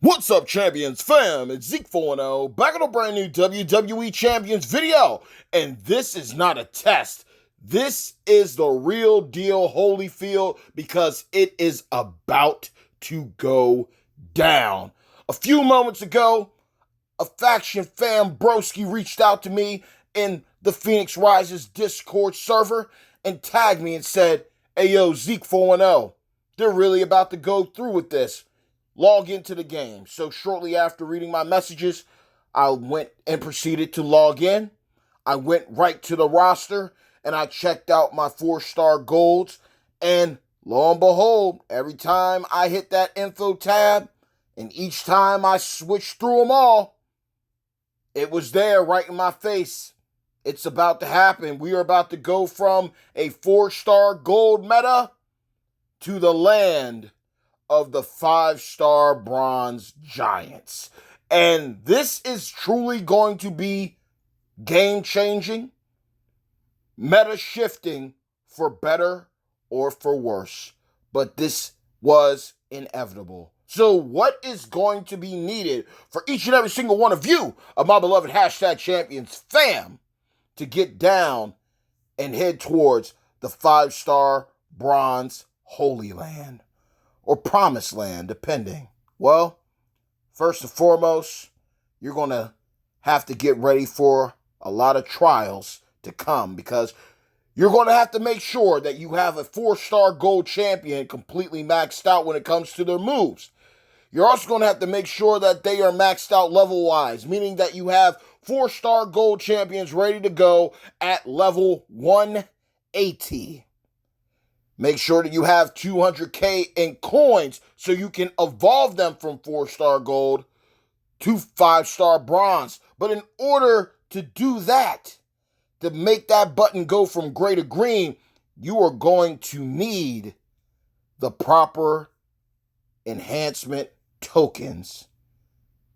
What's up, Champions fam? It's Z.E.K.E back on a brand new WWE Champions video. And this is not a test. This is the real deal Holyfield because it is about to go down. A few moments ago, a faction fan broski reached out to me in the Phoenix Rises Discord server and tagged me and said, "Hey yo, Z.E.K.E, they're really about to go through with this. Log into the game." So shortly after reading my messages, I went and proceeded to log in. I went right to the roster and I checked out my 4-star golds. And lo and behold, every time I hit that info tab and each time I switched through them all, it was there right in my face. It's about to happen. We are about to go from a 4-star gold meta to the land of the 5-star bronze giants. And this is truly going to be game-changing, meta-shifting for better or for worse. But this was inevitable. So what is going to be needed for each and every single one of you, of my beloved #champions fam, to get down and head towards the 5-star bronze Holy Land? Or promised land, depending. Well, first and foremost, you're going to have to get ready for a lot of trials to come because you're going to have to make sure that you have a 4-star gold champion completely maxed out when it comes to their moves. You're also going to have to make sure that they are maxed out level-wise, meaning that you have 4-star gold champions ready to go at level 180. Make sure that you have 200K in coins so you can evolve them from 4-star gold to 5-star bronze. But in order to do that, to make that button go from gray to green, you are going to need the proper enhancement tokens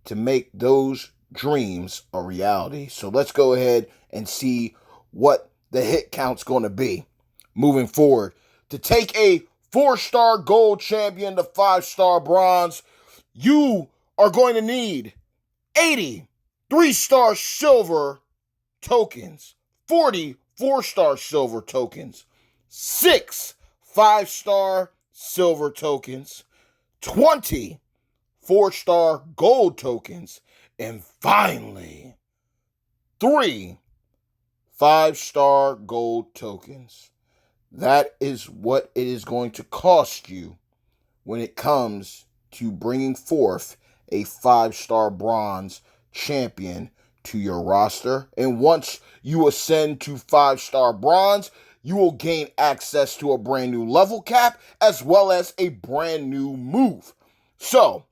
to make those dreams a reality. So let's go ahead and see what the hit count's going to be moving forward. To take a 4-star gold champion to 5-star bronze, you are going to need 80 3-star silver tokens, 40 4-star silver tokens, 6 5-star silver tokens, 20 4-star gold tokens, and finally 3 5-star gold tokens. That is what it is going to cost you when it comes to bringing forth a 5-star bronze champion to your roster. And once you ascend to 5-star bronze, you will gain access to a brand new level cap as well as a brand new move. So,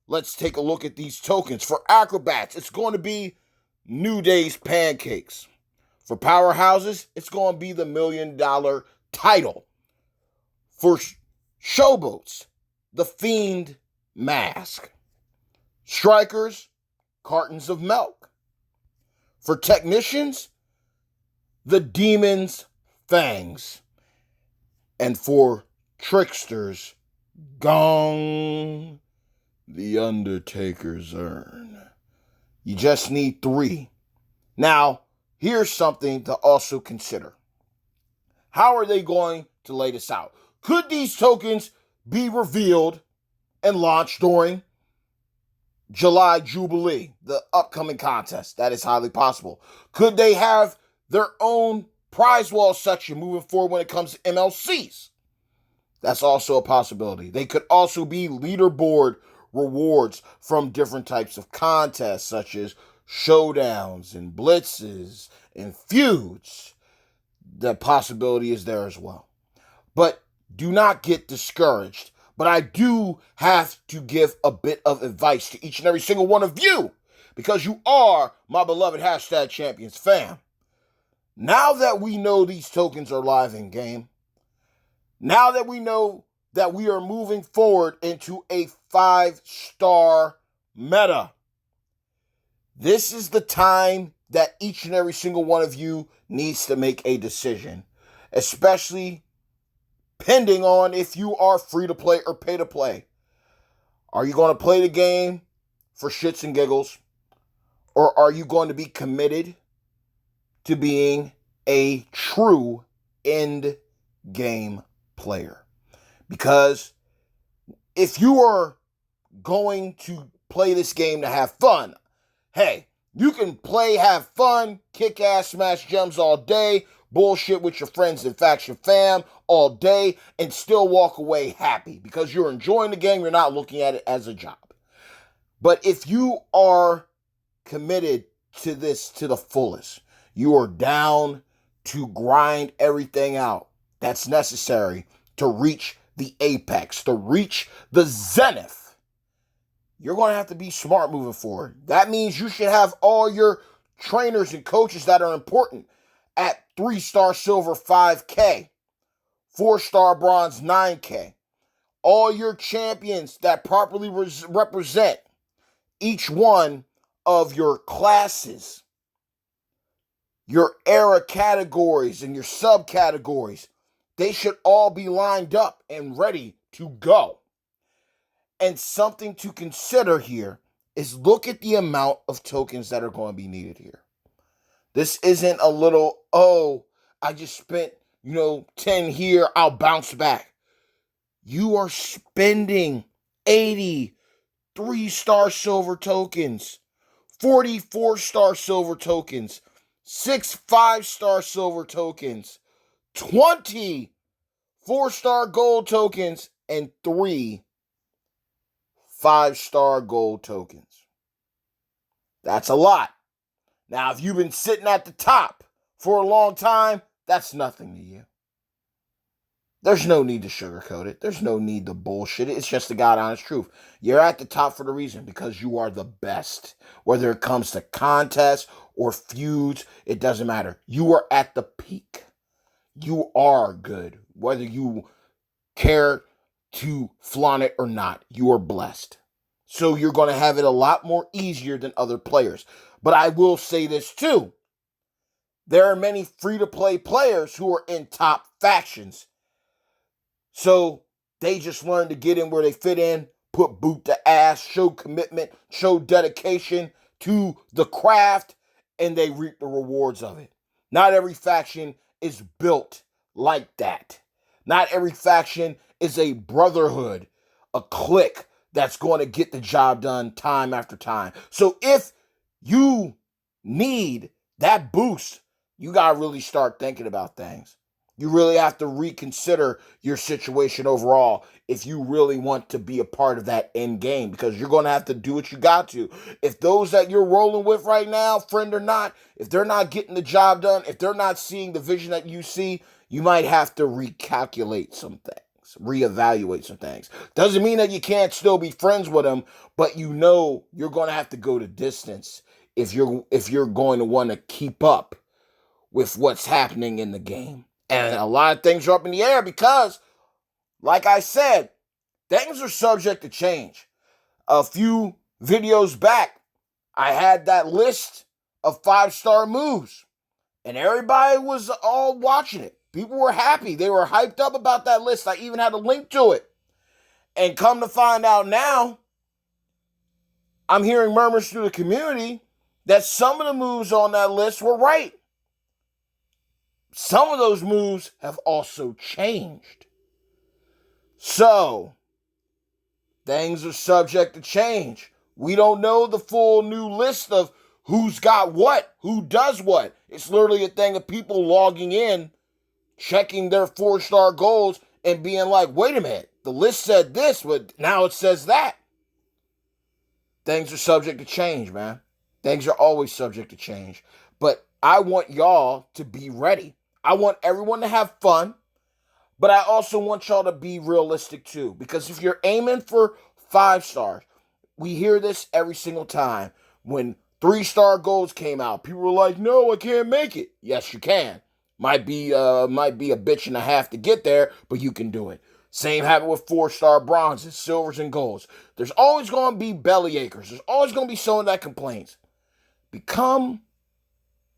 let's take a look at these tokens. For acrobats, it's going to be New Day's Pancakes. For powerhouses, it's going to be the $1 million title. For showboats, the Fiend Mask. Strikers, cartons of milk. For technicians, the Demon's Fangs. And for tricksters, Gong, the Undertaker's Urn. You just need 3. Now, here's something to also consider. How are they going to lay this out? Could these tokens be revealed and launched during July Jubilee, the upcoming contest? That is highly possible. Could they have their own prize wall section moving forward when it comes to MLCs? That's also a possibility. They could also be leaderboard rewards from different types of contests, such as showdowns and blitzes and feuds. The possibility is there as well. But do not get discouraged. But I do have to give a bit of advice to each and every single one of you because you are my beloved #champions fam. Now that we know these tokens are live in game, now that we know that we are moving forward into a 5-star meta, this is the time that each and every single one of you needs to make a decision, especially pending on if you are free to play or pay to play. Are you going to play the game for shits and giggles? Or are you going to be committed to being a true end game player? Because if you are going to play this game to have fun, hey, you can play, have fun, kick ass, smash gems all day, bullshit with your friends and faction fam all day, and still walk away happy because you're enjoying the game. You're not looking at it as a job. But if you are committed to this to the fullest, you are down to grind everything out that's necessary to reach the apex, to reach the zenith. You're going to have to be smart moving forward. That means you should have all your trainers and coaches that are important at 3-star silver 5K, 4-star bronze 9K. All your champions that properly represent each one of your classes, your era categories and your subcategories, they should all be lined up and ready to go. And something to consider here is look at the amount of tokens that are going to be needed here. This isn't a little, oh, I just spent, 10 here, I'll bounce back. You are spending 80 3-star silver tokens, 40 4-star silver tokens, 6 5-star silver tokens, 20 4-star gold tokens, and 3 5-star gold tokens. That's a lot. Now, if you've been sitting at the top for a long time, that's nothing to you. There's no need to sugarcoat it. There's no need to bullshit it. It's just the God honest truth. You're at the top for the reason, because you are the best. Whether it comes to contests or feuds, it doesn't matter. You are at the peak. You are good. Whether you care to flaunt it or not, you are blessed. So you're going to have it a lot more easier than other players. But I will say this too. There are many free-to-play players who are in top factions. So they just learn to get in where they fit in, put boot to ass, show commitment, show dedication to the craft, and they reap the rewards of it. Not every faction is built like that. Not every faction is a brotherhood, a clique that's going to get the job done time after time. So if you need that boost, you got to really start thinking about things. You really have to reconsider your situation overall if you really want to be a part of that end game, because you're going to have to do what you got to. If those that you're rolling with right now, friend or not, if they're not getting the job done, if they're not seeing the vision that you see, you might have to recalculate some things, reevaluate some things. Doesn't mean that you can't still be friends with them, but you're going to have to go the distance if you're going to want to keep up with what's happening in the game. And a lot of things are up in the air because, like I said, things are subject to change. A few videos back, I had that list of 5-star moves, and everybody was all watching it. People were happy. They were hyped up about that list. I even had a link to it. And come to find out now, I'm hearing murmurs through the community that some of the moves on that list were right. Some of those moves have also changed. So, things are subject to change. We don't know the full new list of who's got what, who does what. It's literally a thing of people logging in, checking their 4-star goals, and being like, wait a minute, the list said this, but now it says that. Things are subject to change, man. Things are always subject to change. But I want y'all to be ready. I want everyone to have fun, but I also want y'all to be realistic too. Because if you're aiming for 5 stars, we hear this every single time. When 3-star goals came out, people were like, no, I can't make it. Yes, you can. Might be a bitch and a half to get there, but you can do it. Same happened with 4-star bronzes, silvers, and golds. There's always going to be bellyachers. There's always going to be someone that complains. Become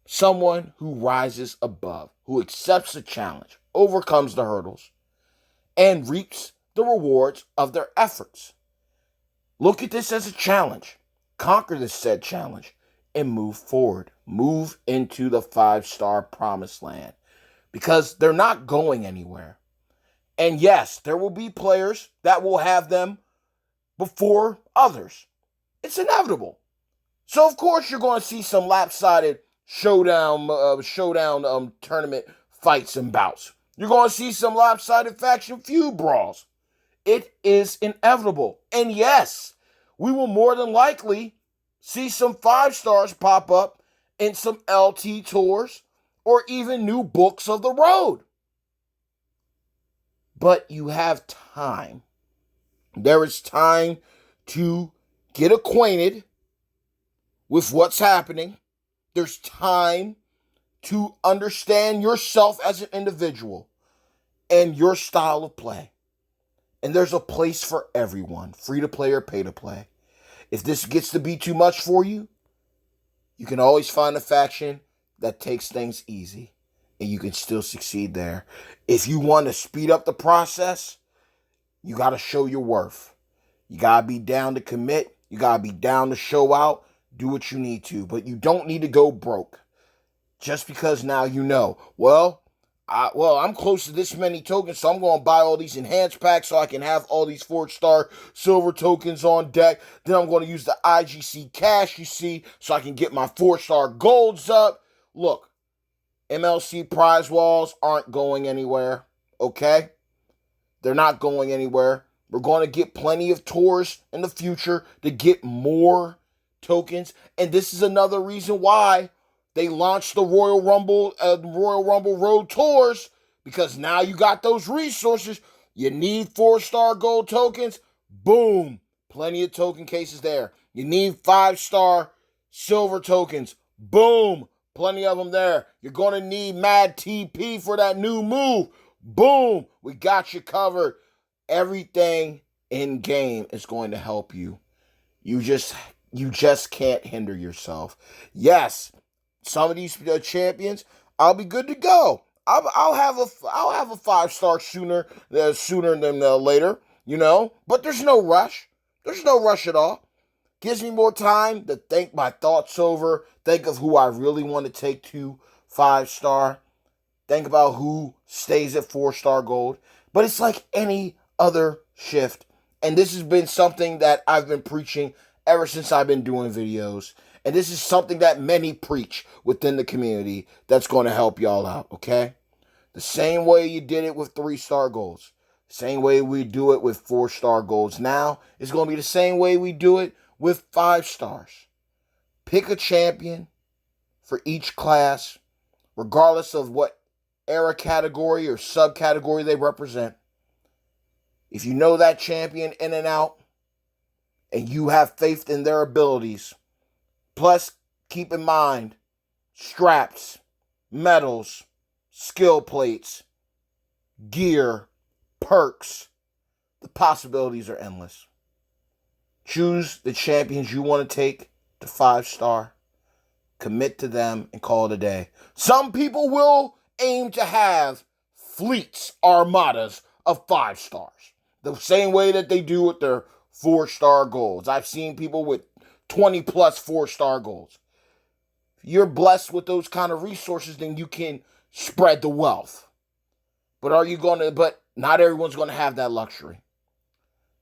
someone who rises above, who accepts the challenge, overcomes the hurdles, and reaps the rewards of their efforts. Look at this as a challenge. Conquer this said challenge and move forward. Move into the 5-star promised land because they're not going anywhere. And yes, there will be players that will have them before others. It's inevitable. So of course you're going to see some lopsided showdown tournament fights and bouts. You're going to see some lopsided faction feud brawls. It is inevitable. And yes, we will more than likely see some 5-stars pop up in some LT tours or even new books of the road. But you have time. There is time to get acquainted with what's happening. There's time to understand yourself as an individual and your style of play. And there's a place for everyone, free to play or pay to play. If this gets to be too much for you, you can always find a faction that takes things easy and you can still succeed there. If you want to speed up the process, you got to show your worth. You got to be down to commit. You got to be down to show out. Do what you need to. But you don't need to go broke. Just because now you know, I'm close to this many tokens, so I'm going to buy all these enhanced packs so I can have all these 4-star silver tokens on deck. Then I'm going to use the IGC cash, you see, so I can get my 4-star golds up. Look, MLC prize walls aren't going anywhere, okay? They're not going anywhere. We're going to get plenty of tours in the future to get more tokens. And this is another reason why they launched the Royal Rumble Road Tours, because now you got those resources. You need 4-star gold tokens. Boom. Plenty of token cases there. You need 5-star silver tokens. Boom. Plenty of them there. You're going to need Mad TP for that new move. Boom. We got you covered. Everything in game is going to help you. You just can't hinder yourself. Yes, some of these champions, I'll be good to go. I'll have a 5-star sooner than later, you know. But there's no rush. There's no rush at all. Gives me more time to think my thoughts over. Think of who I really want to take to 5-star. Think about who stays at 4-star gold. But it's like any other shift. And this has been something that I've been preaching ever since I've been doing videos. And this is something that many preach within the community that's going to help y'all out, okay? The same way you did it with 3-star golds. Same way we do it with 4-star golds now is going to be the same way we do it with 5 stars. Pick a champion for each class, regardless of what era category or subcategory they represent. If you know that champion in and out, and you have faith in their abilities, plus keep in mind straps, medals, skill plates, gear, perks, the possibilities are endless. Choose the champions you want to take to 5-star, commit to them, and call it a day. Some people will aim to have fleets, armadas of 5 stars. The same way that they do with their 4-star golds. I've seen people with 20 plus 4-star golds. If you're blessed with those kind of resources, then you can spread the wealth. But not everyone's going to have that luxury.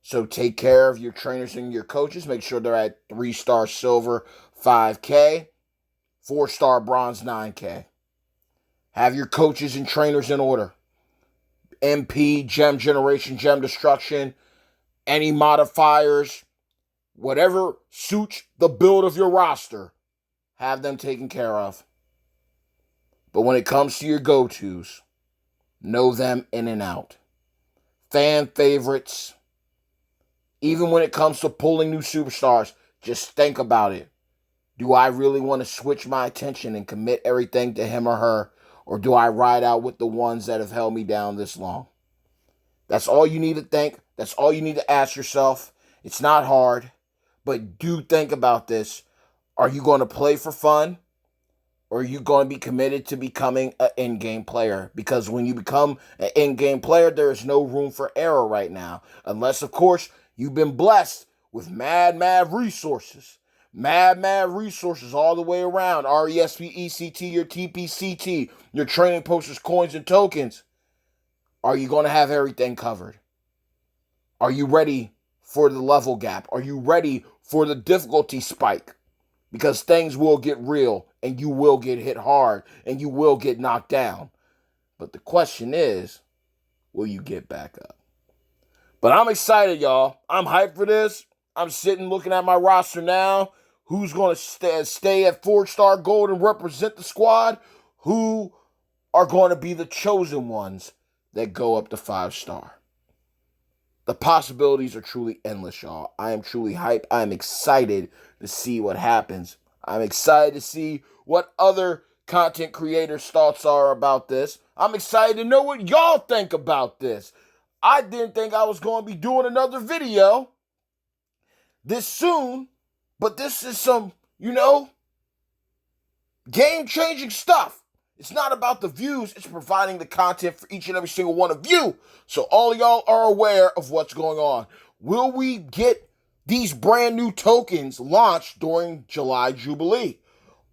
So take care of your trainers and your coaches. Make sure they're at 3-star silver 5K, 4-star bronze 9K. Have your coaches and trainers in order. MP, gem generation, gem destruction, any modifiers, whatever suits the build of your roster, have them taken care of. But when it comes to your go-tos, know them in and out. Fan favorites, even when it comes to pulling new superstars, just think about it. Do I really want to switch my attention and commit everything to him or her? Or do I ride out with the ones that have held me down this long? That's all you need to think. That's all you need to ask yourself. It's not hard, but do think about this. Are you going to play for fun? Or are you going to be committed to becoming an in-game player? Because when you become an in-game player, there is no room for error right now. Unless, of course, you've been blessed with mad resources. Mad resources all the way around. RESPECT, your TPCT, your training posters, coins, and tokens. Are you going to have everything covered? Are you ready for the level gap? Are you ready for the difficulty spike? Because things will get real and you will get hit hard and you will get knocked down. But the question is, will you get back up? But I'm excited, y'all. I'm hyped for this. I'm sitting looking at my roster now. Who's going to stay at 4-star gold and represent the squad? Who are going to be the chosen ones that go up to 5-star? The possibilities are truly endless, y'all. I am truly hyped. I am excited to see what happens. I'm excited to see what other content creators' thoughts are about this. I'm excited to know what y'all think about this. I didn't think I was going to be doing another video this soon, but this is some, game-changing stuff. It's not about the views, it's providing the content for each and every single one of you. So all y'all are aware of what's going on. Will we get these brand new tokens launched during July Jubilee?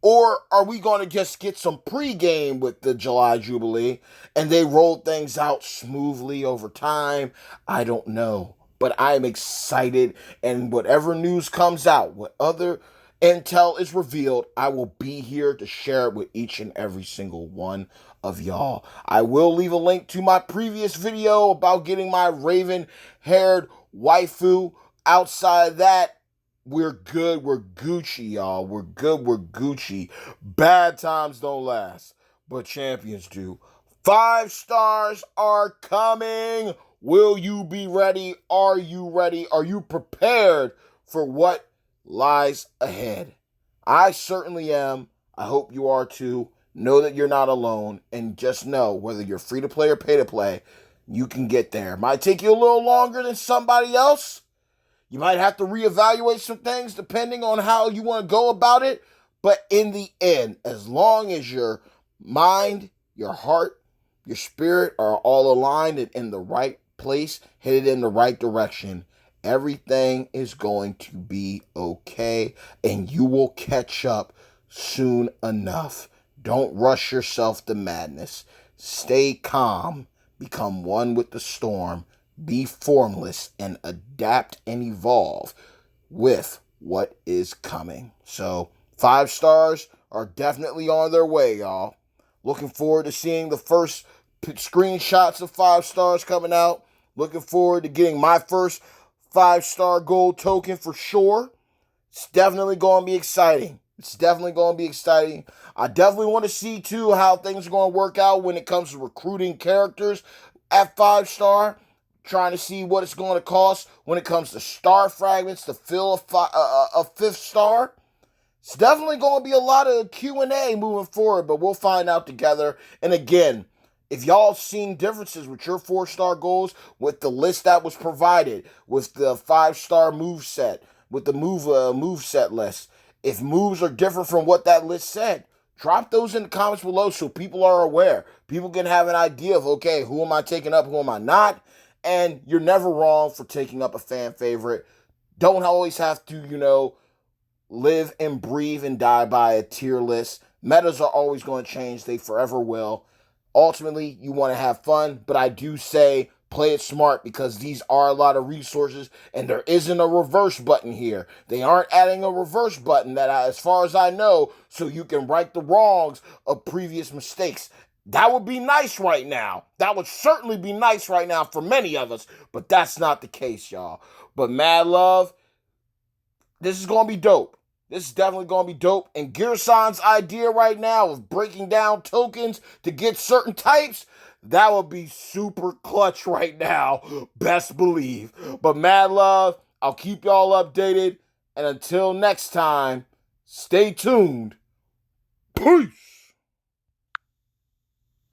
Or are we going to just get some pregame with the July Jubilee and they roll things out smoothly over time? I don't know. But I'm excited, and whatever news comes out, what other intel is revealed, I will be here to share it with each and every single one of y'all. I will leave a link to my previous video about getting my raven-haired waifu. Outside that, we're good. We're Gucci, y'all. We're good. We're Gucci. Bad times don't last, but champions do. 5 stars are coming. Will you be ready? Are you ready? Are you prepared for what lies ahead? I certainly am. I hope you are too. Know that you're not alone, and just know, whether you're free to play or pay to play, you can get there. Might take you a little longer than somebody else. You might have to reevaluate some things depending on how you want to go about it. But in the end, as long as your mind, your heart, your spirit are all aligned and in the right place, headed in the right direction, everything is going to be okay, and you will catch up soon enough. Don't rush yourself to madness. Stay calm. Become one with the storm. Be formless and adapt and evolve with what is coming. So 5 stars are definitely on their way, y'all. Looking forward to seeing the first screenshots of 5 stars coming out. Looking forward to getting my first 5-star gold token for sure. It's definitely going to be exciting. I definitely want to see, too, how things are going to work out when it comes to recruiting characters at 5-star. Trying to see what it's going to cost when it comes to star fragments to fill a 5th star. It's definitely going to be a lot of Q&A moving forward, but we'll find out together. And again, if y'all seen differences with your 4-star goals, with the list that was provided, with the 5-star move set, with the move set list, if moves are different from what that list said, drop those in the comments below so people are aware. People can have an idea of, okay, who am I taking up, who am I not? And you're never wrong for taking up a fan favorite. Don't always have to, live and breathe and die by a tier list. Metas are always going to change. They forever will. Ultimately, you want to have fun, but I do say play it smart because these are a lot of resources and there isn't a reverse button here. They aren't adding a reverse button that, as far as I know, so you can right the wrongs of previous mistakes. That would be nice right now. That would certainly be nice right now for many of us, but that's not the case, y'all. But mad love, this is going to be dope. This is definitely going to be dope. And Gearsan's idea right now of breaking down tokens to get certain types, that would be super clutch right now. Best believe. But mad love, I'll keep y'all updated. And until next time, stay tuned. Peace.